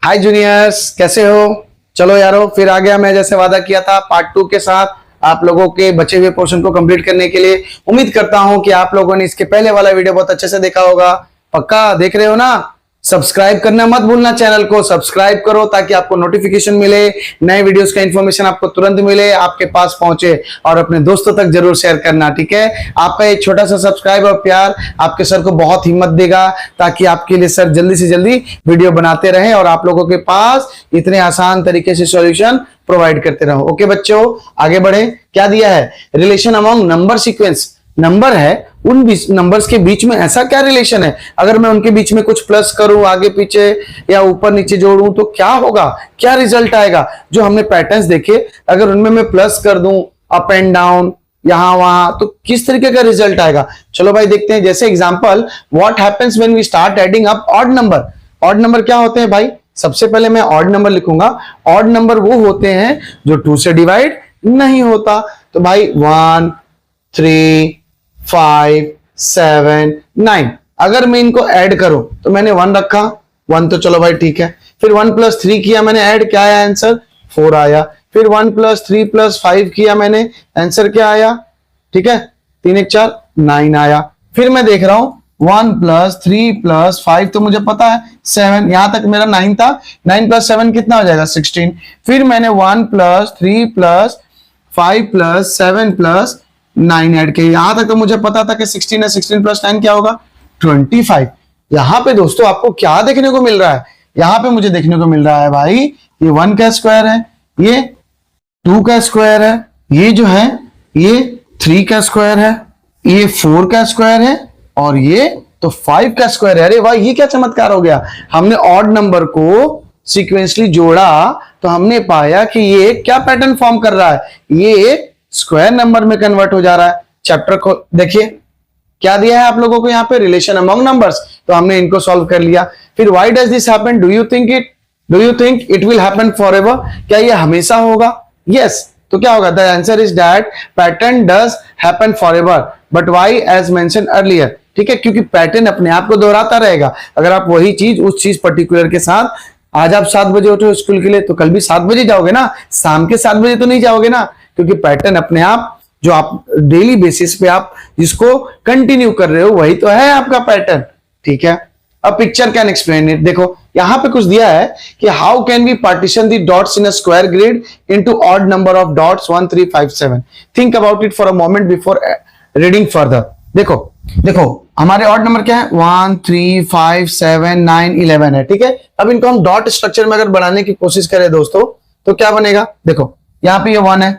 हाय juniors, कैसे हो? चलो यारो, फिर आ गया मैं जैसे वादा किया था पार्ट 2 के साथ आप लोगों के बचे हुए पोर्शन को कंप्लीट करने के लिए। उम्मीद करता हूं कि आप लोगों ने इसके पहले वाला वीडियो बहुत अच्छे से देखा होगा। पक्का देख रहे हो ना? सब्सक्राइब करना मत भूलना, चैनल को सब्सक्राइब करो ताकि आपको नोटिफिकेशन मिले, नए वीडियोस का इंफॉर्मेशन आपको तुरंत मिले, आपके पास पहुंचे। और अपने दोस्तों तक जरूर शेयर करना, ठीक है? आपका एक छोटा सा सब्सक्राइब और प्यार आपके सर को बहुत हिम्मत देगा ताकि आपके लिए सर जल्दी से जल्दी वीडियो बनाते रहें और आप लोगों के पास इतने आसान तरीके से सॉल्यूशन प्रोवाइड करते रहो। ओके बच्चों, आगे बढ़े। क्या दिया है? Relation among number sequence. Number है, उन नंबर्स के बीच में ऐसा क्या रिलेशन है? अगर मैं उनके बीच में कुछ प्लस करूं, आगे पीछे या ऊपर नीचे जोड़ूं तो क्या होगा, क्या रिजल्ट आएगा? जो हमने पैटर्न्स देखे, अगर उनमें मैं प्लस कर दूं, अप एंड डाउन, यहां वहां, तो किस तरीके का रिजल्ट आएगा? चलो भाई देखते हैं। जैसे example, what happens when we start adding up odd number. Odd number क्या होते हैं भाई? सबसे पहले मैं ऑड नंबर लिखूंगा। ऑड नंबर वो होते हैं जो 2 से डिवाइड नहीं होता। तो भाई 1, 3, 5, 7, 9, अगर मैं इनको ऐड करूं तो मैंने 1 रखा, 1 तो चलो भाई ठीक है। फिर 1 + 3 किया मैंने ऐड, क्या आया आंसर? 4 आया। फिर 1 + 3 + 5 किया मैंने, आंसर क्या आया? ठीक है, 3 1 4 9 आया। फिर मैं देख रहा हूं 1 + 3 + 5 तो मुझे पता है 7, यहां तक मेरा 9 था। 9 + 7 कितना हो जाएगा? 16। फिर मैंने 1 + 3 + 5 + 7 + 9 ऐड किया, यहां तक तो मुझे पता था कि 16 है। 16 + 9 क्या होगा? 25। यहां पे दोस्तों आपको क्या देखने को मिल रहा है? यहां पे मुझे देखने को मिल रहा है भाई, ये 1 का स्क्वायर है, ये 2 का स्क्वायर है, ये जो है ये 3 का स्क्वायर है, ये 4 का स्क्वायर है और ये तो 5 का स्क्वायर है। अरे भाई ये क्या चमत्कार हो गया! हमने ऑड नंबर को सीक्वेंसली जोड़ा तो हमने पाया कि ये क्या पैटर्न फॉर्म कर रहा है, ये स्क्वायर नंबर में कन्वर्ट हो जा रहा है। चैप्टर को देखिए, क्या दिया है आप लोगों को यहाँ पे? Relation among numbers. तो हमने इनको सॉल्व कर लिया। फिर why does this happen? Do you think it will happen forever? क्या ये हमेशा होगा? यस। तो क्या होगा? The answer is that pattern does happen forever, but why? As mention earlier. ठीक है, क्योंकि पैटर्न अपने आप को दोहराता रहेगा। अगर आप वही चीज उस चीज पर्टिकुलर के साथ, आज आप 7 बजे उठो स्कूल के लिए तो कल भी 7 बजे जाओगे ना, शाम के 7 बजे तो नहीं जाओगे ना, क्योंकि पैटर्न अपने आप जो आप डेली बेसिस पे आप जिसको कंटिन्यू कर रहे हो वही तो है आपका पैटर्न। ठीक है, अब पिक्चर कैन एक्सप्लेन इट। देखो यहां पे कुछ दिया है कि how can we partition the dots in a square grid into odd number of dots 1 3 5 7। Think about it for a moment before reading further. देखो देखो हमारे ऑड नंबर क्या है? 1 3 5 7 9 11 है। ठीक है, अब इनको हम डॉट स्ट्रक्चर में अगर बढ़ाने की कोशिश करें दोस्तों तो क्या बनेगा? देखो यहाँ पे ये 1 है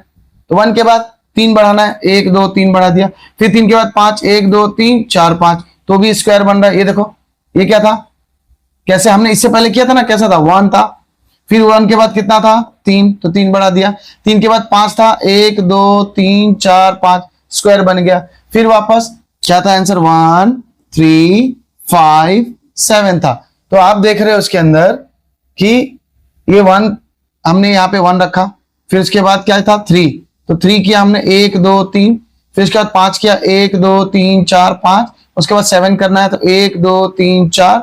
तो 1 के बाद 3 बढ़ाना है, 1 2 3 बढ़ा दिया। फिर 3 के बाद 5, 1 2 3 4 5, तो भी स्क्वायर बन रहा है। ये देखो ये क्या था? कैसे हमने इससे पहले किया था ना, कैसा था? 1 था। फिर 1 के बाद कितना था? 3, तो 3 बढ़ा दिया। 3 के बाद 5 था, 1 2 3 4 5, स्क्वायर बन गया। फिर वापस क्या था आंसर? 1 3 5 7 था। तो आप देख रहे हो उसके अंदर कि ये 1 हमने यहाँ पे 1 रखा, फिर उसके बाद क्या था? 3, तो 3 किया हमने 1 2 3, फिर उसके बाद 5 किया 1 2 3 4 5, उसके बाद 7 करना है तो 1 2 3 4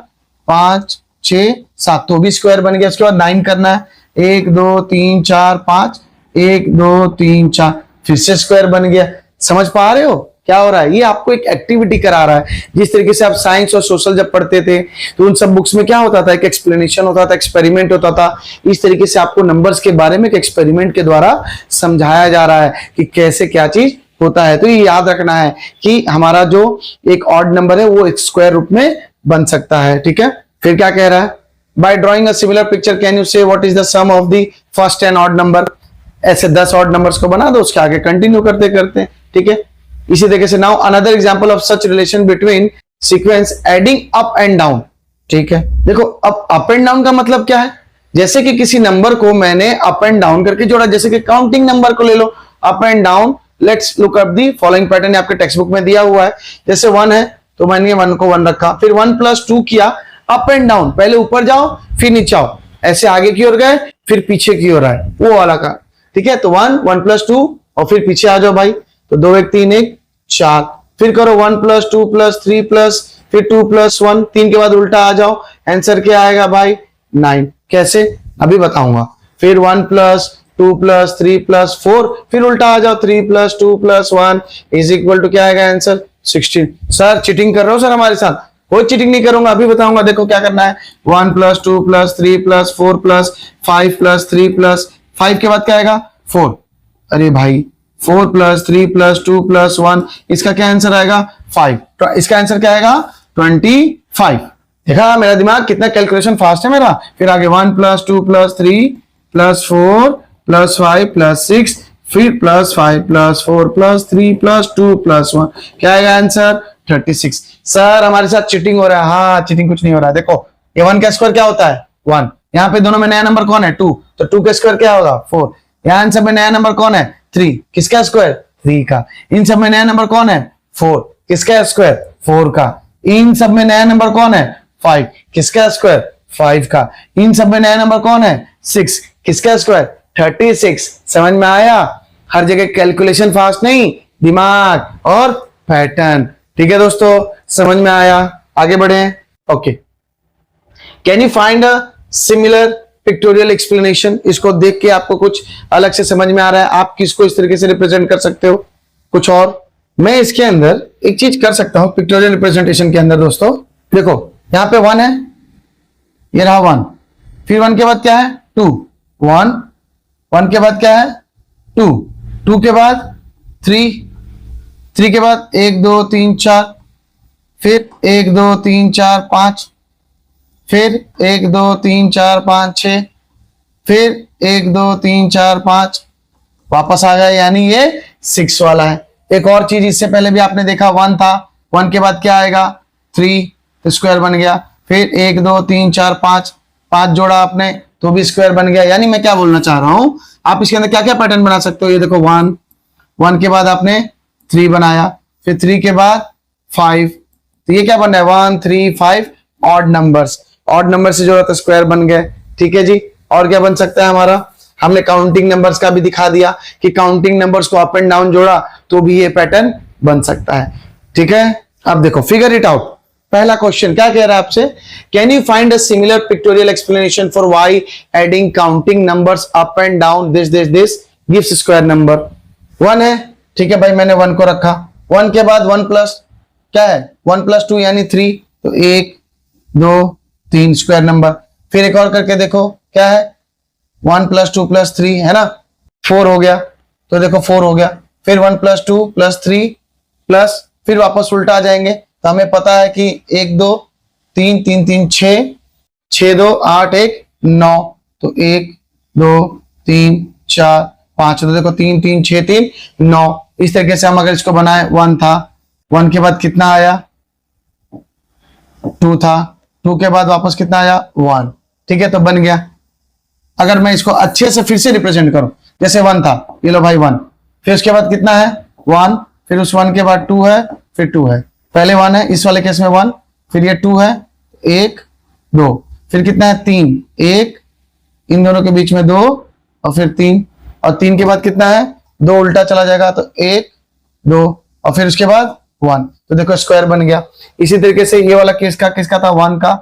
5 6 7, तो भी स्क्वायर बन गया। उसके बाद 9 करना है 1 2 3 4 5, 1 2 3 4, फिर से स्क्वायर बन गया। समझ पा रहे हो क्या हो रहा है? ये आपको एक एक्टिविटी करा रहा है। जिस तरीके से आप साइंस और सोशल जब पढ़ते थे तो उन सब बुक्स में क्या होता था? एक एक्सप्लेनेशन होता था, एक्सपेरिमेंट होता था। इस तरीके से आपको नंबर्स के बारे में एक एक्सपेरिमेंट के द्वारा समझाया जा रहा है कि कैसे क्या चीज होता है। तो ये याद रखना है कि हमारा जो एक ऑड नंबर है वो एक स्क्वायर रूप में बन सकता है। ठीक है, फिर क्या कह रहा है? By drawing a similar picture can you say what is the sum of the first 10 odd number. ऐसे 10 ऑड नंबर्स को बना दो, उसके आगे कंटिन्यू करते करते। ठीक है, इसी तरीके से now another example of such relation between sequence adding up and down. ठीक है, देखो अब अप एंड डाउन का मतलब क्या है? जैसे कि किसी नंबर को मैंने अप एंड डाउन करके जोड़ा, जैसे कि काउंटिंग नंबर को ले लो up and down. Let's look up the following pattern, आपके टेक्स्ट बुक में दिया हुआ है। जैसे 1 है तो मैंने 1 को 1 रखा, फिर 1 + 2 किया अप एंड डाउन, पहले ऊपर जाओ फिर नीचे आओ, ऐसे आगे की ओर गए फिर पीछे की ओर आए, वो वाला का। ठीक है, तो 1 1 + 2 और फिर पीछे आ जाओ भाई, तो 2 1 3 1 4, फिर करो 1 + 2 + 3 + फिर 2 + 1, 3 के बाद उल्टा आ जाओ, आंसर क्या आएगा भाई 9। कैसे अभी बताऊंगा। फिर 1 + 2 + 3 + 4, फिर उल्टा आ जाओ, 3 + 2 + 1 = क्या आएगा आंसर 16। सर चीटिंग कर रहे हो सर हमारे साथ? कोई चीटिंग नहीं करूंगा, अभी बताऊंगा। देखो क्या करना है, 1 + 2 + 3 + 4 + 5 + 3 + 5 के बाद क्या आएगा 4। अरे भाई 4 + 3 + 2 + 1, इसका क्या आंसर आएगा 5। तो इसका आंसर क्या आएगा 25। देखा मेरा दिमाग कितना कैलकुलेशन फास्ट है मेरा। फिर आगे 1 + 2 + 3 + 4 + 5 + 6, फिर +5 + 4 + 3 + 2 + 1, क्या आएगा आंसर 36। सर हमारे साथ चीटिंग हो रहा है? हाँ चीटिंग कुछ नहीं हो रहा है। देखो ये 1 का स्क्वायर क्या होता है 1, यहाँ पे दोनों में नया नंबर कौन है 2, तो 2 का स्क्वायर क्या होगा 4। यहाँ इन सब में नया नंबर कौन है 3, किसका स्क्वायर 3 का। इन सब में नया नंबर कौन है 4, किसका स्क्वायर 4 का। इन सब में नया नंबर कौन है 5, किसका स्क्वायर 5 का। इन सब में नया नंबर कौन है 6, किसका स्क्वायर 36। समझ में आया? हर जगह कैलकुलेशन फास्ट नहीं, दिमाग और पैटर्न। ठीक है दोस्तों, समझ में आया? आगे बढ़े। Okay, can you find a similar pictorial explanation? इसको देख के आपको कुछ अलग से समझ में आ रहा है, आप किसको इस तरीके से रिप्रेजेंट कर सकते हो कुछ और। मैं इसके अंदर एक चीज कर सकता हूं पिक्टोरियल रिप्रेजेंटेशन के अंदर। दोस्तों देखो यहां पे 1 है, ये रहा 1, फिर 1 के बाद क्या है 2, 1, 1 के बाद क्या है 2, 2 के बाद 3, 3 के बाद 1 2 3 4, फिर 1 2 3 4 5, फिर 1 2 3 4 5 6, फिर 1 2 3 4 5, वापस आ गया, यानी ये 6 वाला है। एक और चीज इससे पहले भी आपने देखा 1 था, 1 के बाद क्या आएगा 3, तो स्क्वायर बन गया। फिर 1 2 3 4 5, 5 जोड़ा आपने तो भी स्क्वायर बन गया। यानी मैं क्या बोलना चाह रहा हूं, आप इसके अंदर क्या क्या पैटर्न बना सकते हो। ये देखो 1, 1 के बाद आपने 3 बनाया, फिर 3 के बाद 5, तो ये क्या बन रहा है 1 3 5, ऑड नंबर्स, ऑड नंबर से जोड़ा तो स्क्वायर बन गए। ठीक है जी। और क्या बन सकता है हमारा, हमने काउंटिंग नंबर्स का भी दिखा दिया कि काउंटिंग नंबर्स को अप एंड डाउन जोड़ा तो भी ये पैटर्न बन सकता है। ठीक है, अब देखो फिगर इट आउट। पहला क्वेश्चन क्या कह रहा है आपसे, can you find a similar pictorial explanation for why adding counting numbers up and down this gives square number. 1 है, ठीक है भाई, मैंने 1 को रखा। 1 के बाद 1 प्लस क्या है 1 + 2 यानी 3, तो 1 2 3 स्क्वायर नंबर। फिर एक और करके देखो क्या है 1 + 2 + 3 है ना, 4 हो गया, तो देखो 4 हो गया। फिर 1 + 2 + 3 प्लस, फिर वापस उल्टा आ जाएंगे, तो हमें पता है कि 1 2 3 3 3 6, 6 2 8 1 9, तो 1 2 3 4 5, तो देखो 3 3 6 3 9। इस तरीके से हम अगर इसको बनाए, 1 था, 1 के बाद कितना आया 2 था, 2 के बाद वापस कितना आया 1। ठीक है, तो बन गया। अगर मैं इसको अच्छे से फिर से रिप्रेजेंट करूं, जैसे 1 था, ये लो भाई 1, फिर उसके बाद कितना है 1, फिर उस 1 के बाद 2 है, फिर 2 है, पहले 1 है, इस वाले केस में 1, फिर ये 2 है, 1 2, फिर कितना है 3, 1, इन दोनों के बीच में 2, और फिर 3, और 3 के बाद कितना है 2, उल्टा चला जाएगा, तो 1 2, और फिर उसके बाद 1, तो देखो स्क्वायर बन गया। इसी तरीके से ये वाला केस का किसका था 1 का,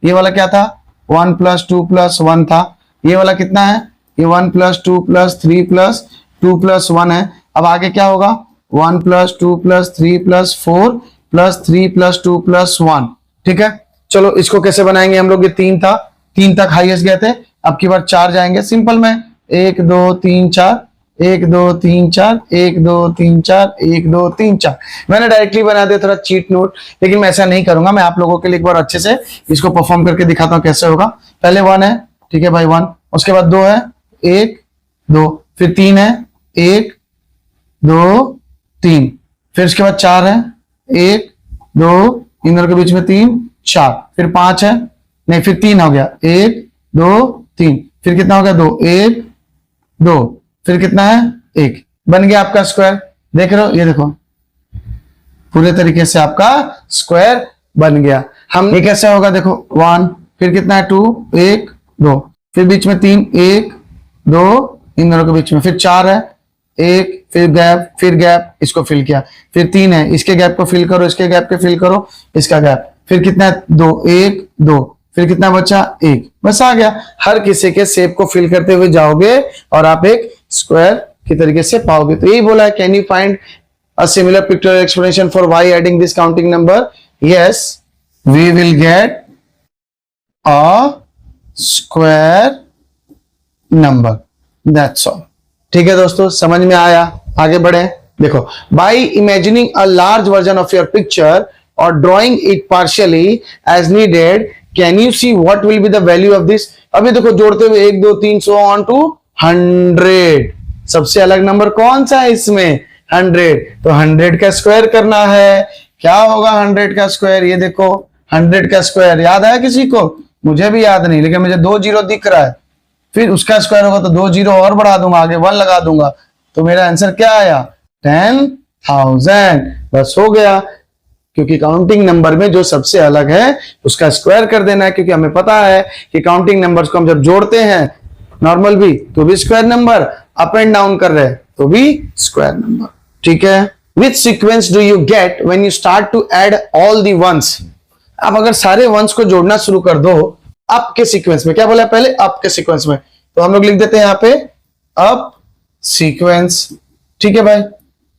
ये वाला क्या था 1 + 2 + 1 था, ये वाला कितना है ये 1 + 2 + 3 + 2 + 1 है। अब आगे क्या होगा 1 + 2 + 3 + 4 + 3 + 2 + 1। ठीक है, चलो इसको कैसे बनाएंगे हम लोग, ये 3 था, 3 तक हाईएस्ट गए थे, अब की बार 4 जाएंगे। सिंपल में 1 2 3 4, 1 2 3 4, 1 2 3 4, 1 2 3 4। मैंने डायरेक्टली बना दिया थोड़ा चीट नोट, लेकिन मैं ऐसा नहीं करूंगा, मैं आप लोगों के लिए एक बार अच्छे से इसको परफॉर्म करके दिखाता हूं कैसे होगा। पहले 1 है, ठीक है भाई 1, उसके बाद 2 है 1 2, फिर 3 है 1 2 3, फिर उसके बाद 4 है 1 2, इन दोनों के बीच में 3 4, फिर 5 है, नहीं फिर 3 हो गया 1 2 3, फिर कितना हो गया 2 1 2, फिर कितना है 1, बन गया आपका स्क्वायर। देख रहे हो, ये देखो पूरे तरीके से आपका स्क्वायर बन गया। हम ये कैसे होगा, देखो 1, फिर कितना है 2 1 2, फिर बीच में 3 1 2, इन दोनों के बीच में फिर 4 है 1, फिर गैप, इसको फिल किया, फिर 3 है, इसके गैप को फिल करो, इसके गैप के फिल करो, इसका गैप, फिर कितना है 2, 1 2, फिर कितना बचा 1, बस आ गया। हर किसी के शेप को फिल करते हुए जाओगे और आप एक स्क्वायर की तरीके से पाओगे। तो यही बोला है, can you find a similar pictorial explanation for why adding this counting number? Yes, we will get a square number, that's all. ठीक है दोस्तों, समझ में आया? आगे बढ़े। देखो, by imagining a large version of your picture और drawing it partially as needed, can you see what will be the value of this? अभी देखो जोड़ते हुए 1 2 3 सो ऑन टू 100। सबसे अलग नंबर कौन सा है इसमें? 100। तो 100 का स्क्वायर करना है। क्या होगा 100 का स्क्वायर? ये देखो 100 का स्क्वायर याद आया किसी को? मुझे भी याद नहीं, लेकिन मुझे 2 जीरो दिख रहा है। फिर उसका स्क्वायर होगा तो 2 जीरो और बढ़ा दूंगा, आगे 1 लगा दूंगा, तो मेरा आंसर क्या आया? 10,000। बस हो गया। क्योंकि काउंटिंग नंबर में जो सबसे अलग है उसका स्क्वायर कर देना है, क्योंकि हमें पता है कि काउंटिंग नंबर्स को हम जब जोड़ते हैं नॉर्मल भी तो भी square number, up and down कर रहे हैं तो भी स्क्वायर नंबर। ठीक है। Which sequence do you get when you start to add all the ones? अब अगर सारे वंस को जोड़ना शुरू कर दो अप के सीक्वेंस में, क्या बोला पहले? अप के सीक्वेंस में, तो हम लोग लिख देते हैं यहां पे अप सीक्वेंस। ठीक है भाई,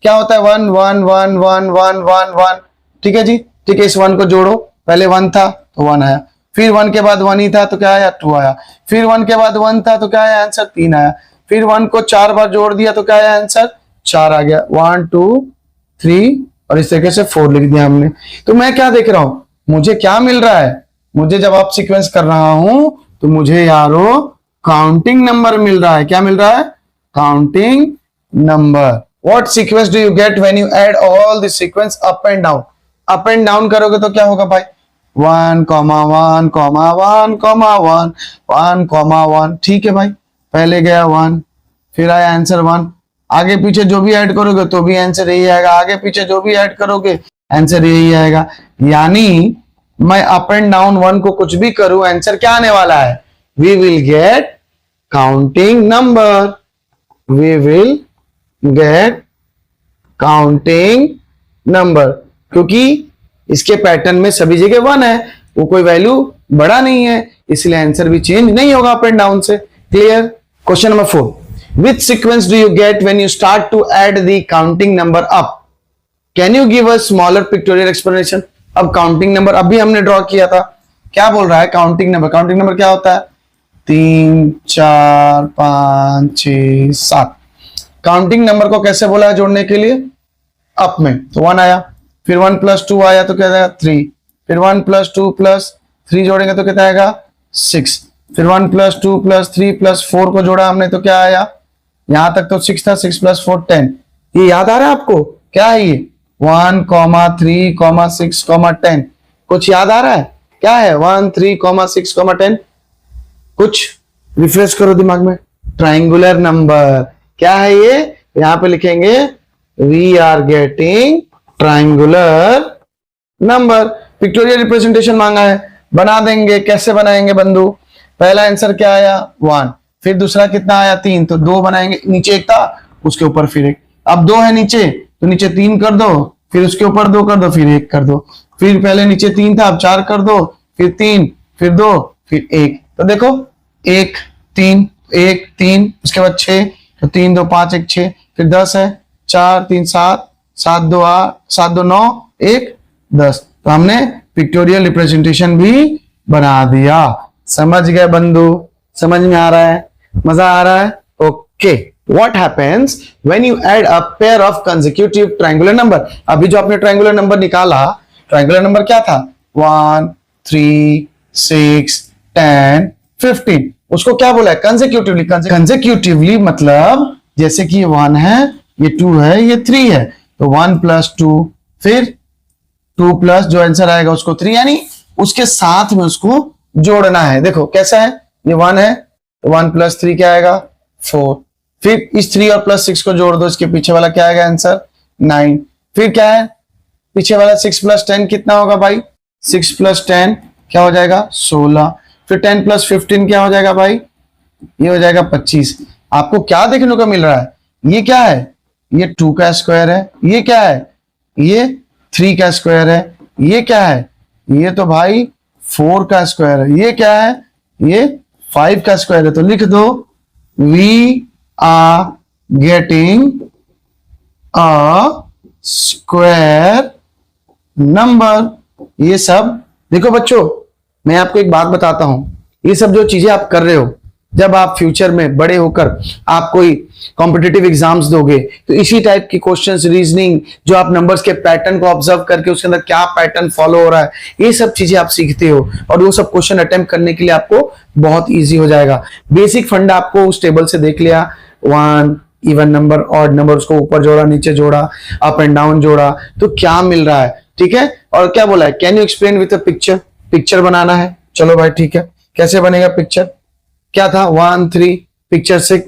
क्या होता है? 1 1 1 1 1 1 1। ठीक है जी, ठीक है। इस 1 को जोड़ो, पहले 1 था तो 1 आया, फिर 1 के बाद 1 ही था तो क्या आया? 2 आया, फिर 1 के बाद 1 था तो क्या आया? आंसर 3 आया, फिर 1 को 4 बार जोड़ दिया तो क्या आया? आंसर 4 आ गया। 1 2 3 और इस तरीके से 4 लिख दिया हमने। तो मैं क्या देख रहा हूं? मुझे क्या मिल रहा है? मुझे जब आप सीक्वेंस कर रहा हूं तो मुझे यारो काउंटिंग नंबर मिल रहा है। क्या मिल रहा है? Counting number. What sequence do you get when you add all the sequence up and down? Up and down करोगे तो क्या होगा भाई? 1 1 1 1 1 1। ठीक है भाई, पहले गया 1, फिर आया आंसर 1। आगे पीछे जो भी ऐड करोगे तो भी आंसर यही आएगा, आगे पीछे जो भी ऐड करोगे आंसर यही आएगा। यानी मैं अप एंड डाउन 1 को कुछ भी करूं, आंसर क्या आने वाला है? We will get counting number. We will get counting number, क्योंकि इसके पैटर्न में सभी जगह 1 है, वो कोई वैल्यू बड़ा नहीं है, इसलिए आंसर भी चेंज नहीं होगा अप एंड डाउन से। Clear? Question number 4, which sequence do you get when you start to add the counting number up? Can you give a smaller pictorial explanation? अब काउंटिंग नंबर अभी हमने draw किया था, क्या बोल रहा है? काउंटिंग नंबर, काउंटिंग नंबर क्या होता है? 3 4 5 6 7। काउंटिंग नंबर को कैसे बोला है जोड़ने के लिए? अप में, तो 1 आया, फिर 1 + 2 आया तो क्या आएगा? 3, फिर 1 + 2 + 3 जोड़ेंगे तो कितना आएगा? 6, फिर 1 + 2 + 3 + 4 को जोड़ा हमने तो क्या आया? यहां तक तो 6 था, 6 + 4 10। ये याद आ रहा है आपको? क्या है ये? 1 3 6 10। कुछ याद आ रहा है? क्या है 1 3 6 10? कुछ रिफ्रेश करो दिमाग में। Triangular number. क्या है ये? यहां पे लिखेंगे we are getting triangular number. Pictorial representation मांगा है, बना देंगे। कैसे बनाएंगे बंधु? पहला आंसर क्या आया? 1, फिर दूसरा कितना आया? 3, तो 2 बनाएंगे, नीचे 1 था उसके ऊपर फिर 1। अब 2 है नीचे तो नीचे 3 कर दो, फिर उसके ऊपर 2 कर दो, फिर 1 कर दो, फिर पहले नीचे 3 था अब 4 कर दो, फिर 3, फिर 2, फिर 1। तो देखो 1 3 1 3, उसके बाद 6, तो 3 2 5 1 6, फिर 10 है, 4 3 7 7 2 8 7 2 9 1 10। तो हमने पिक्टोरियल रिप्रेजेंटेशन भी बना दिया। समझ गए बंधु? समझ में आ रहा है? मजा आ रहा है? Okay. What happens when you add a pair of consecutive triangular number? अभी जो आपने ट्रायंगुलर नंबर निकाला, ट्रायंगुलर नंबर क्या था? 1 3 6 10 15। उसको क्या बोला है? कंसेक्यूटिवली। कंसेक्यूटिवली मतलब जैसे कि ये 1 है, ये 2 है, ये 3 है, तो 1 + 2, फिर 2 प्लस जो आंसर आएगा उसको 3, यानी उसके साथ में उसको जोड़ना है। देखो कैसा है? ये 1 है तो 1 + 3 क्या आएगा? 4, फिर इस 3 और +6 को जोड़ दो, इसके पीछे वाला क्या आएगा? आंसर 9। फिर क्या है पीछे वाला? 6 + 10 कितना होगा भाई? 6 + 10 क्या हो जाएगा? 16। फिर 10 + 15 क्या हो जाएगा भाई? ये हो जाएगा 25। आपको क्या देखने को मिल रहा है? ये क्या है? ये 2 का स्क्वायर है। ये क्या है? ये 3 का स्क्वायर है। ये क्या है? ये तो भाई 4 का स्क्वायर है, ये क्या है, ये 5 का स्क्वायर है। तो लिख दो we are getting a square number. ये सब देखो बच्चों, मैं आपको एक बात बताता हूं, ये सब जो चीजें आप कर रहे हो, जब आप फ्यूचर में बड़े होकर आप कोई कॉम्पिटिटिव एग्जाम्स दोगे तो इसी टाइप की क्वेश्चंस, रीजनिंग, जो आप नंबर्स के पैटर्न को ऑब्जर्व करके उसके अंदर क्या पैटर्न फॉलो हो रहा है, ये सब चीजें आप सीखते हो और वो सब क्वेश्चन अटेम्प्ट करने के लिए आपको बहुत ईजी हो जाएगा। बेसिक फंड आपको उस टेबल से देख लिया, 1 इवन नंबर, ऑड नंबर, उसको ऊपर जोड़ा, नीचे जोड़ा, अप एंड डाउन जोड़ा, तो क्या मिल रहा है, ठीक है। और क्या बोला है, can you explain with a picture, picture बनाना है। चलो भाई ठीक है, कैसे बनेगा पिक्चर, क्या था 1 3 पिक्चर 6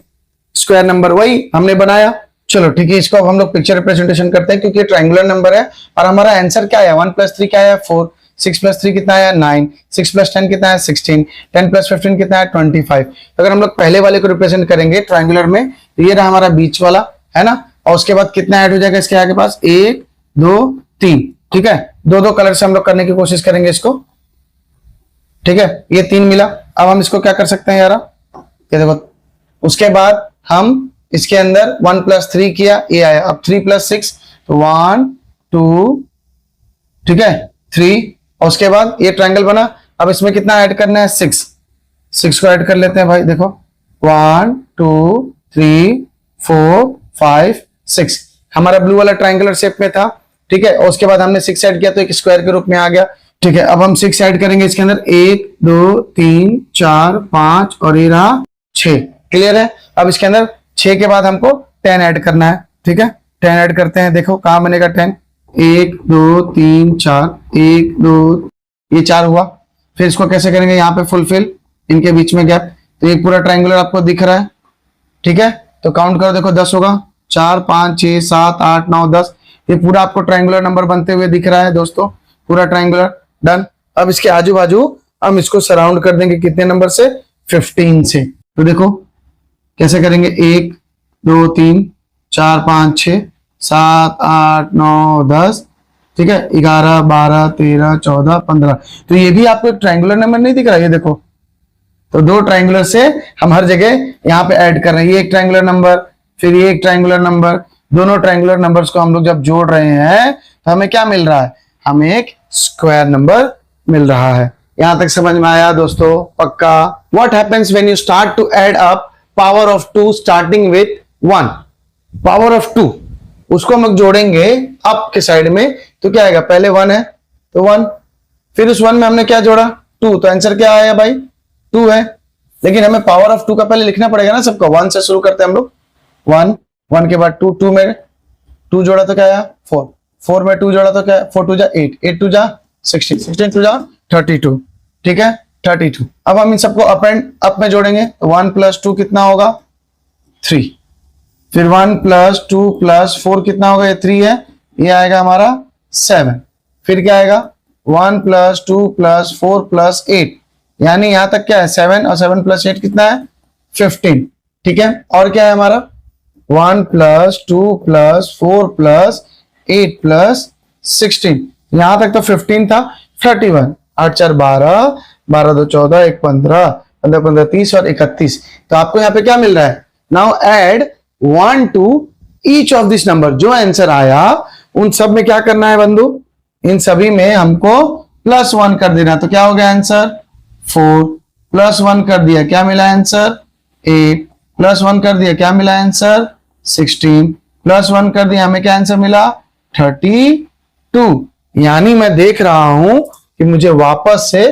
स्क्वायर नंबर, वही हमने बनाया। चलो ठीक है, इसको अब हम लोग पिक्चर रिप्रेजेंटेशन करते हैं क्योंकि ट्रायंगुलर नंबर है और हमारा आंसर क्या है, 1 + 3 क्या है 4, 6 + 3 कितना है 9, 6 + 10 कितना है 16, 10 + 15 कितना है 25। अगर हम लोग पहले वाले को रिप्रेजेंट करेंगे ट्रायंगुलर में, तो ये रहा हमारा बीच वाला, है ना, और उसके बाद कितना ऐड हो जाएगा इसके आगे पास, 1 2 3, ठीक है। दो दो कलर से हम लोग करने की कोशिश करेंगे इसको, ठीक है। ये 3 मिला। अब हम इसको क्या कर सकते हैं यार, ये देखो, उसके बाद हम इसके अंदर 1 + 3 किया, ये आया। अब 3 + 6 तो 1 2, ठीक है 3, और उसके बाद ये ट्रायंगल बना। अब इसमें कितना ऐड करना है, 6 को ऐड कर लेते हैं भाई, देखो 1 2 3 4 5 6 हमारा ब्लू वाला ट्रायंगुलर शेप में था, ठीक है। और उसके बाद हमने 6 ऐड किया तो एक स्क्वायर के रूप में आ गया, ठीक है। अब हम 6 ऐड करेंगे इसके अंदर, 1 2 3 4 5 और ये रहा 6, क्लियर है। अब इसके अंदर 6 के बाद हमको 10 ऐड करना है, ठीक है। 10 ऐड करते हैं, देखो कहां बनेगा 10, 1 2 3 4, 1 2, ये 4 हुआ। फिर इसको कैसे करेंगे, यहाँ पे फुलफिल, इनके बीच में गैप, तो एक पूरा ट्रायंगुलर आपको दिख रहा है, ठीक है। तो काउंट करो, देखो 10 होगा, 4 5 6 7 8 9 10, ये पूरा आपको ट्रायंगुलर नंबर बनते हुए दिख रहा है दोस्तों, पूरा ट्रायंगुलर डन। अब इसके आजू बाजू हम इसको सराउंड कर देंगे कितने नंबर से, 15 से। तो देखो कैसे करेंगे, 1 2 3 4 5 6 7 8 9 10, ठीक है, 11 12 13 14 15। तो ये भी आपको एक ट्रायंगुलर नंबर नहीं दिख रहा, ये देखो। तो 2 ट्रायंगुलर से हम हर जगह यहाँ पे ऐड कर रहे हैं, ये एक ट्रायंगुलर नंबर, फिर ये एक ट्रायंगुलर नंबर, दोनों ट्रायंगुलर नंबर्स को हम लोग जब जोड़ रहे हैं तो हमें क्या मिल रहा है, हमें एक स्क्वायर नंबर मिल रहा है। यहां तक समझ में आया दोस्तों, पक्का। What happens when you start to add up power of 2 starting with 1, power of 2 उसको हम लोग जोड़ेंगे अप के साइड में, तो क्या आएगा, पहले 1 है तो 1, फिर उस 1 में हमने क्या जोड़ा 2, तो आंसर क्या आया भाई 2 है। लेकिन हमें पावर ऑफ 2 का पहले लिखना पड़ेगा ना सबको, 1 से शुरू करते हैं हम लोग, 1 1 के बाद 2, 2 में 2 जोड़ा तो क्या आया 4, 4 में 2 जोड़ा तो क्या, 4 2 जा 8, 8 2 जा 16, 16 2 जा 32, ठीक है 32। अब हम इन सबको अप एंड अप में जोड़ेंगे, तो 1 + 2 कितना होगा 3, फिर 1 + 2 + 4 कितना होगा, ये 3 है, ये आएगा हमारा 7, फिर क्या आएगा 1 + 2 + 4 + 8, यानी यहां तक क्या है 7, और 7 + 8 कितना है 15, ठीक है। और क्या है हमारा 1 + 2 + 4 + 8 + 16, यहां तक तो 15 था, 31, 8 4 12, 12 2 14, 1 15, 15 15 30 और 31। तो आपको यहाँ पे क्या मिल रहा है, now add 1 to each of this number, जो आंसर आया उन सब में क्या करना है बंधु, इन सभी में हमको +1 कर देना। तो क्या हो गया आंसर 4, +1 कर दिया क्या मिला आंसर 8, +1 कर दिया क्या मिला आंसर 16, +1 कर दिया हमें क्या आंसर मिला 32। यानी मैं देख रहा हूं कि मुझे वापस से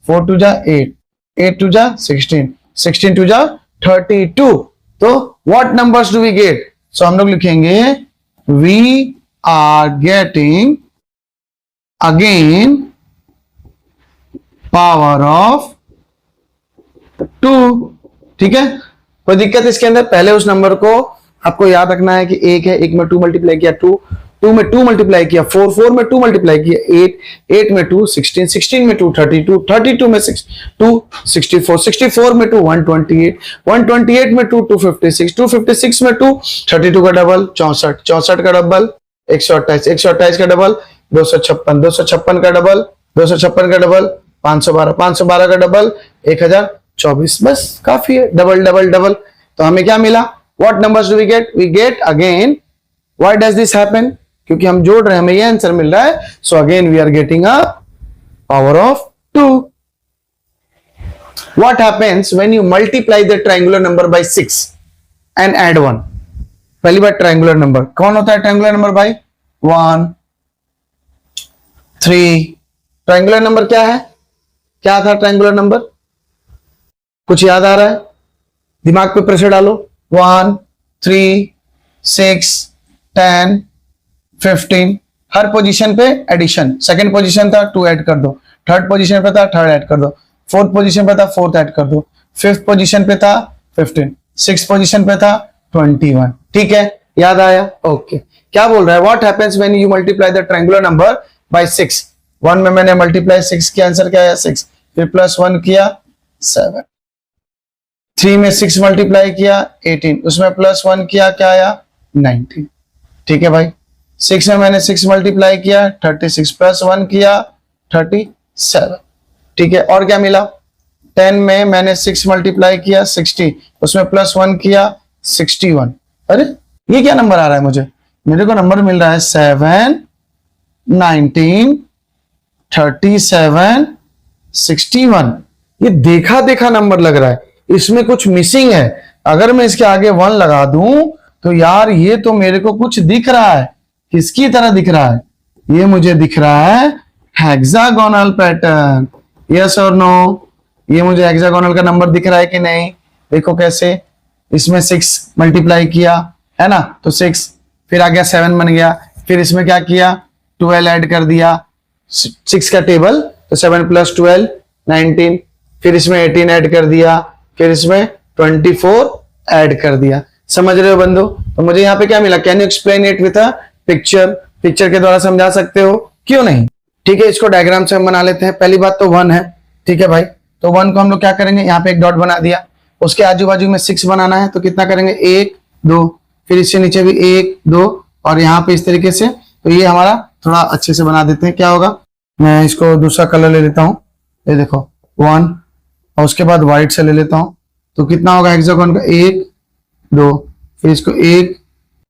4 2 जा 8, 8 2 जा 16, 16 2 जा 32। तो what numbers do we get, so हम लोग लिखेंगे we are getting again power of 2, ठीक है। कोई दिक्कत इसके अंदर, पहले उस नंबर को आपको याद रखना है कि 1 है, 1 में 2 मल्टीप्लाई किया 2, 2 में 2 मल्टीप्लाई किया 4, 4 में 2 मल्टीप्लाई किया 8, 8 में 2 16, 16 में 2 32, 32 में 6 2 64, 64 में 2 128, 128 में 2 256, 256 में 2 32 का डबल 64, 64 का डबल 128, 128 का डबल 256, 256 का डबल 256 का डबल 512, 512 का डबल 1024, बस काफी है, डबल डबल डबल। तो हमें क्या मिला? What numbers do we get? We get again, why does this happen? क्योंकि हम जोड़ रहे हैं, हमें ये आंसर मिल रहा है। So again we are getting a power of 2। What happens when you multiply the triangular number by 6 and add 1? पहली बार ट्रायंगुलर नंबर कौन होता है? ट्रायंगुलर नंबर भाई 1 3। ट्रायंगुलर नंबर क्या है? क्या था ट्रायंगुलर नंबर? कुछ याद आ रहा है? दिमाग पे प्रेशर डालो। 1 3 6 10 15। हर पोजीशन पे एडिशन। सेकंड पोजीशन था 2 ऐड कर दो, थर्ड पोजीशन पे था 3rd ऐड कर दो, फोर्थ पोजीशन पे था 4th ऐड कर दो, फिफ्थ पोजीशन पे था 15, सिक्स्थ पोजीशन पे था 21। ठीक है, याद आया? ओके। क्या बोल रहा है? What happens when you multiply the triangular number by 6? 1 में मैंने मल्टीप्लाई 6 किया, आंसर क्या आया? 6। फिर प्लस 1 किया 7। 3 में 6 मल्टीप्लाई किया 18, उसमें प्लस 1 किया, क्या आया? 19। ठीक है भाई। 6 में मैंने 6 मल्टीप्लाई किया 36, प्लस 1 किया 37। ठीक है, और क्या मिला? 10 में मैंने 6 मल्टीप्लाई किया 60, उसमें प्लस 1 किया 61। अरे ये क्या नंबर आ रहा है मुझे? मेरे को नंबर मिल रहा है 7 19 37 61। ये देखा देखा नंबर लग रहा है, इसमें कुछ मिसिंग है। अगर मैं इसके आगे 1 लगा दूं तो यार ये तो मेरे को कुछ दिख रहा है। किसकी तरह दिख रहा है? ये मुझे दिख रहा है हेक्सागोनल पैटर्न। यस और नो? ये मुझे हेक्सागोनल का नंबर दिख रहा है कि नहीं? देखो कैसे, इसमें 6 मल्टीप्लाई किया है ना, तो 6, फिर आ गया 7 बन गया, फिर इसमें क्या किया? 12 ऐड कर दिया, 6 का टेबल, तो 7 प्लस 12 19, फिर इसमें 18 ऐड कर दिया, फिर इसमें 24 ऐड कर दिया। समझ रहे हो बंदो? तो मुझे यहाँ पे क्या मिला? Can you explain it with a picture? Picture के द्वारा समझा सकते हो, क्यों नहीं? ठीक है, इसको डायग्राम से हम बना लेते हैं। पहली बात तो 1 है, ठीक है भाई। तो 1 को हम लोग क्या करेंगे? यहाँ पे एक डॉट बना दिया, उसके आजू बाजू में 6 बनाना है, तो कितना करेंगे? 1 2, फिर इससे नीचे भी 1 2, और यहाँ पे इस तरीके से। तो ये हमारा थोड़ा अच्छे से बना देते हैं। क्या होगा? मैं इसको दूसरा कलर ले लेता हूँ, ये देखो 1, और उसके बाद व्हाइट से ले लेता हूँ। तो कितना होगा हेक्सागोन का? 1 2, फिर इसको 1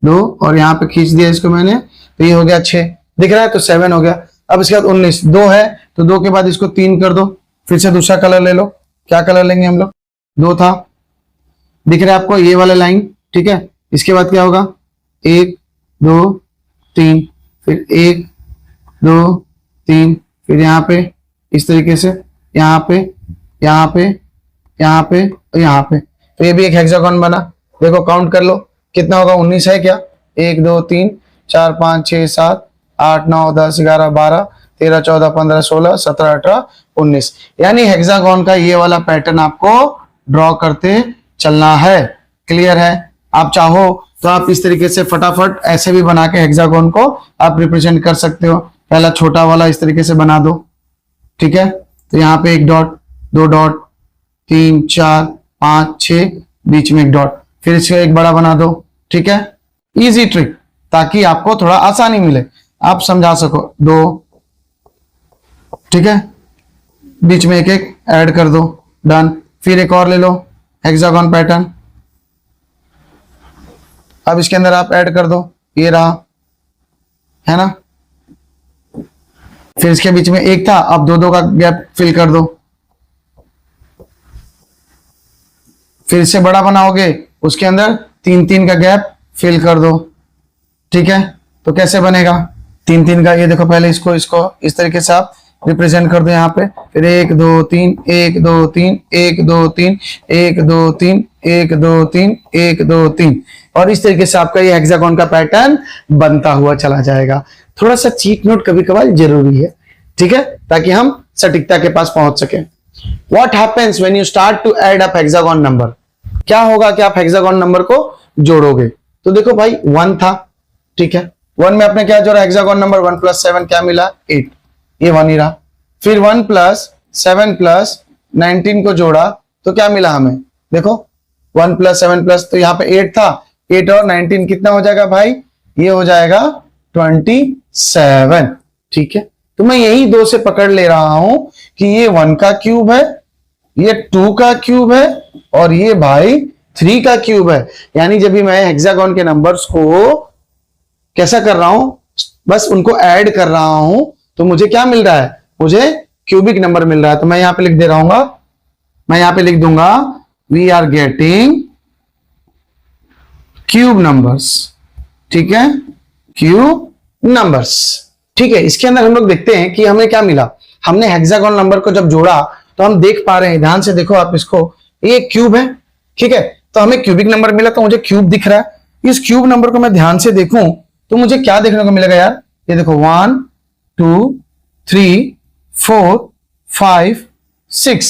2, और यहाँ पे खींच दिया इसको मैंने, तो ये हो गया 6। दिख रहा है? तो 7 हो गया। अब इसके बाद 19, 2 है, तो 2 के बाद इसको 3 कर दो, फिर से दूसरा कलर ले लो। क्या कलर लेंगे हम लोग? 2 था, दिख रहा है आपको ये वाला लाइन? ठीक है। इसके बाद क्या होगा? 1 2 3, फिर 1 2 3, फिर यहाँ पे इस तरीके से, यहाँ पे यहाँ पे यहाँ पे और यहाँ पे। तो ये भी एक हेक्सागोन बना। देखो काउंट कर लो, कितना होगा? 19 है क्या? 1 2 3 4 5 6 7 8 9 10 11 12 13 14 15 16 17 18 19। यानी हेक्सागोन का ये वाला पैटर्न आपको ड्रॉ करते चलना है। क्लियर है? आप चाहो तो आप इस तरीके से फटाफट ऐसे भी बना के हेक्सागोन को आप रिप्रेजेंट कर सकते हो। पहला छोटा वाला इस तरीके से बना दो, ठीक है। तो यहाँ पे 1 डॉट, 2 डॉट, 3 4 5 6, बीच में 1 डॉट, फिर इसका एक बड़ा बना दो, ठीक है। इजी ट्रिक, ताकि आपको थोड़ा आसानी मिले, आप समझा सको। 2, ठीक है, बीच में एक एक ऐड कर दो, डन। फिर एक और ले लो हेक्सागोन पैटर्न, अब इसके अंदर आप ऐड कर दो, ये रहा, है ना। फिर इसके बीच में एक था, अब 2 2 का गैप फिल कर दो। फिर इससे बड़ा बनाओगे, उसके अंदर 3 3 का गैप फिल कर दो, ठीक है। तो कैसे बनेगा 3 3 का? ये देखो, पहले इसको इस तरीके से आप रिप्रेजेंट कर दो यहाँ पे। फिर 1 2 3 1 2 3 1 2 3 1 2 3 1 2 3 1 2 3, और इस तरीके से आपका ये हेक्सागोन का पैटर्न बनता हुआ चला जाएगा। थोड़ा सा चीट नोट कभी कभार जरूरी है, ठीक है, ताकि हम सटीकता के पास पहुंच सके। What happens when you start to add up hexagon number? क्या होगा कि आप हेक्सागोन नंबर को जोड़ोगे? तो देखो भाई 1 था, ठीक है, 1 में आपने क्या जोड़ा? हेक्सागोन नंबर 1 + 7 क्या मिला? 8, ये 1 ही रहा। फिर 1 + 7 + 19 को जोड़ा तो क्या मिला हमें? देखो 1 + 7 +, तो यहाँ पे 8 था, 8 और 19 कितना हो जाएगा भाई? ये हो जाएगा 27, ठीक है। तो मैं यही 2 से पकड़ ले रहा हूं कि ये 1 का क्यूब है, ये 2 का क्यूब है और ये भाई 3 का क्यूब है। यानी जब भी मैं हेक्सागोन के नंबर्स को कैसा कर रहा हूं, बस उनको ऐड कर रहा हूं, तो मुझे क्या मिल रहा है, मुझे क्यूबिक नंबर मिल रहा है। तो मैं यहां पे लिख दे रहा हूं, मैं यहां पे लिख दूंगा we are getting cube numbers. ठीक है, क्यूब नंबर्स। ठीक है, इसके अंदर हम लोग देखते हैं कि हमें क्या मिला। हमने हेक्सागोन नंबर को जब जोड़ा तो हम देख पा रहे हैं, ध्यान से देखो आप इसको, ये क्यूब है। ठीक है, तो हमें क्यूबिक नंबर मिला, तो मुझे क्यूब दिख रहा है। इस क्यूब नंबर को मैं ध्यान से देखूं तो मुझे क्या देखने को मिलेगा यार, ये देखो 1 2 3 4 5 6,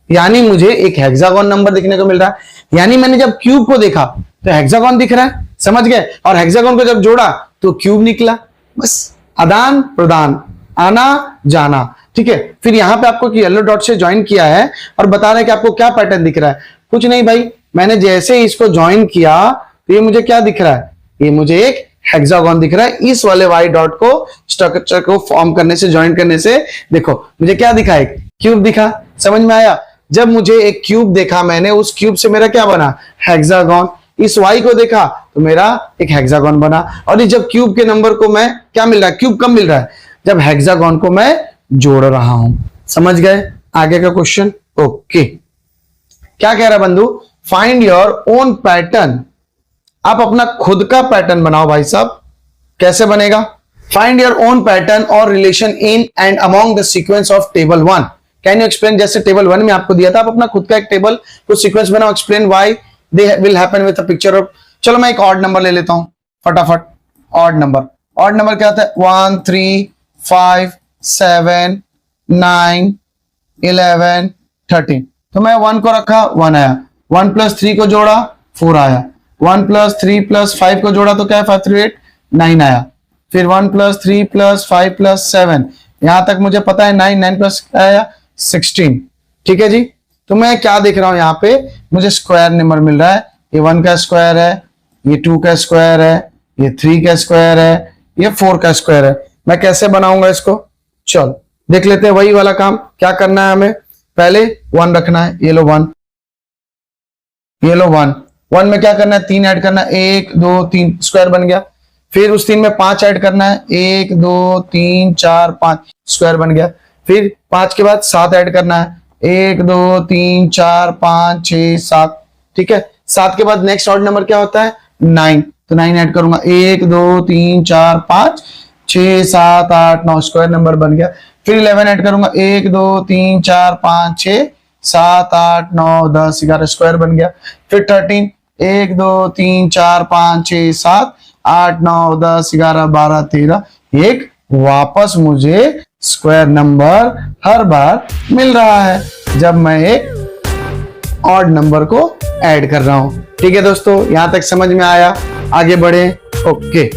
यानी मुझे एक हेक्सागोन नंबर देखने को मिल रहा है। यानी मैंने जब क्यूब को देखा तो हेक्सागोन दिख रहा है, समझ गए, और हेक्सागोन को जब जोड़ा तो क्यूब निकला। बस आदान प्रदान, आना जाना। ठीक है, फिर यहां पे आपको येलो डॉट से ज्वाइन किया है और बता रहे हैं कि आपको क्या पैटर्न दिख रहा है। कुछ नहीं भाई, मैंने जैसे ही इसको ज्वाइन किया तो ये मुझे क्या दिख रहा है, ये मुझे एक हेक्सागोन दिख रहा है। इस वाले वाई डॉट को स्ट्रक्चर को फॉर्म करने से, ज्वाइन करने से देखो मुझे क्या दिखा, एक क्यूब दिखा। समझ में आया? जब मुझे एक क्यूब देखा मैंने, उस क्यूब से मेरा क्या बना, हेक्सागोन। इस वाई को देखा तो मेरा एक हेक्सागोन बना। और ये जब क्यूब के नंबर को मैं क्या मिल रहा है, क्यूब कब मिल रहा है, जब हेक्सागोन को मैं जोड़ रहा हूं। समझ गए? आगे का क्वेश्चन। ओके, क्या कह रहा है बंधु, फाइंड योर ओन पैटर्न। आप अपना खुद का पैटर्न बनाओ भाई साहब। कैसे बनेगा? फाइंड योर ओन पैटर्न और relation in and among the sequence of table 1। Can you explain? जैसे टेबल 1 में आपको दिया था, आप अपना खुद का एक टेबल को सीक्वेंस बनाओ। Explain why they will happen with a picture of. चलो मैं एक ऑड नंबर ले लेता हूं फटाफट। ऑड नंबर, ऑड नंबर क्या होता है, 1 3 5 7 9 11 13। तो मैं 1 को रखा, 1 आया। 1 + 3 को जोड़ा, 4 आया। 1 + 3 + 5 को जोड़ा तो क्या है, 5 3 8 9 आया। फिर 1 + 3 + 5 + 7, यहां तक मुझे पता है 9 9 प्लस आया 16। ठीक है जी, तो मैं क्या देख रहा हूं यहां पे, मुझे स्क्वायर नंबर मिल रहा है। ये 1 का स्क्वायर है, ये 2 का स्क्वायर है, ये 3 का स्क्वायर है, ये 4 का स्क्वायर है। मैं कैसे बनाऊंगा इसको, चल देख लेते हैं। वही वाला काम क्या करना है हमें, पहले 1 रखना है। ये लो 1, ये लो 1। 1 में क्या करना है, 3 ऐड करना है, 1 2 3, स्क्वायर बन गया। फिर उस 3 में 5 ऐड करना है, 1 2 3 4 5, स्क्वायर बन गया। फिर 5 के बाद 7 ऐड करना है, 1 2 3 4 5 6 7। ठीक है, 7 के बाद नेक्स्ट ऑड नंबर क्या होता है, 9। तो 9 ऐड करूंगा, 1 2 3 4 5 6 7 8 9, स्क्वायर नंबर बन गया। फिर 11 ऐड करूंगा, 1 2 3 4 5 6 7 8 9 10 11, स्क्वायर बन गया। फिर 13, 1 2 3 4 5 6 7 8 9 10 11 12 13, एक वापस मुझे स्क्वायर नंबर हर बार मिल रहा है जब मैं एक ऑड नंबर को ऐड कर रहा हूं। ठीक है दोस्तों, यहां तक समझ में आया? आगे बढ़े। ओके।